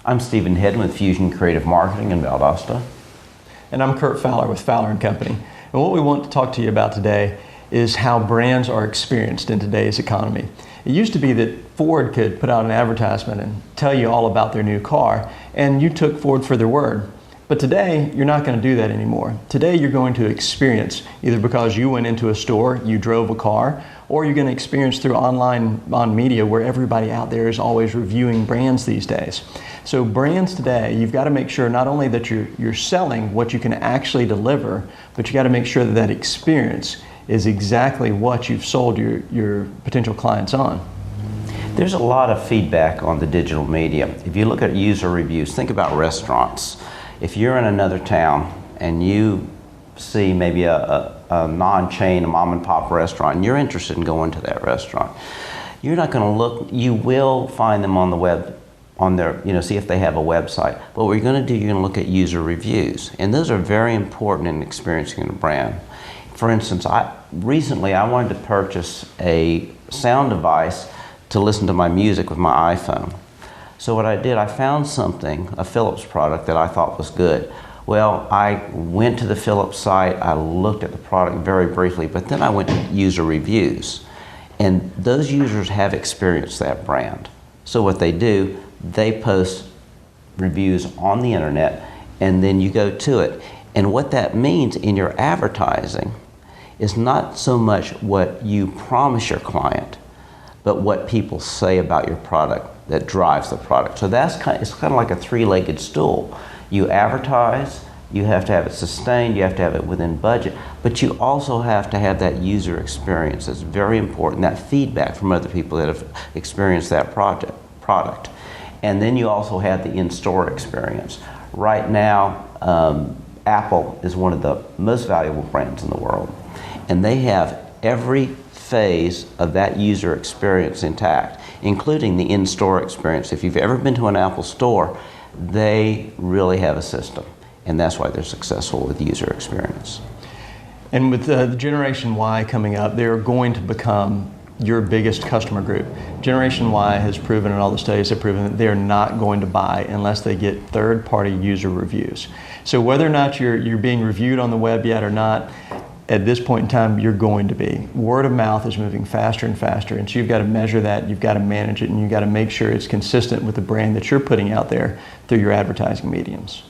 I'm Stephen Heddon with Fusion Creative Marketing in Valdosta. And I'm Curt Fowler with Fowler & Company. And what we want to talk to you about today is how brands are experienced in today's economy. It used to be that Ford could put out an advertisement and tell you all about their new car, and you took Ford for their word. But today, you're not going to do that anymore. Today, you're going to experience, either because you went into a store, you drove a car, or you're going to experience through online on media where everybody out there is always reviewing brands these days. So brands today, you've got to make sure not only that you're selling what you can actually deliver, but you got to make sure that that experience is exactly what you've sold your potential clients on. There's a lot of feedback on the digital media. If you look at user reviews, think about restaurants. If you're in another town and you see maybe a non-chain, a mom and pop restaurant, and you're interested in going to that restaurant, you're not going to look, you will find them on the web, on their, see if they have a website. But what you're going to do, you're going to look at user reviews. And those are very important in experiencing a brand. For instance, recently I wanted to purchase a sound device to listen to my music with my iPhone. So what I did, I found something, a Philips product that I thought was good. Well, I went to the Philips site, I looked at the product very briefly, but then I went to user reviews. And those users have experienced that brand. So what they do, they post reviews on the internet, and then you go to it. And what that means in your advertising is not so much what you promise your client, but what people say about your product that drives the product. So it's kind of like a three-legged stool. You advertise, you have to have it sustained, you have to have it within budget, but you also have to have that user experience. It's very important, that feedback from other people that have experienced that product. And then you also have the in-store experience. Right now, Apple is one of the most valuable brands in the world, and they have every phase of that user experience intact, including the in-store experience. If you've ever been to an Apple store, they really have a system, and that's why they're successful with user experience. And with the Generation Y coming up, they're going to become your biggest customer group. Generation Y has proven, and all the studies have proven, that they're not going to buy unless they get third-party user reviews. So whether or not you're being reviewed on the web yet or not, at this point in time, you're going to be. Word of mouth is moving faster and faster, and so you've got to measure that, you've got to manage it, and you've got to make sure it's consistent with the brand that you're putting out there through your advertising mediums.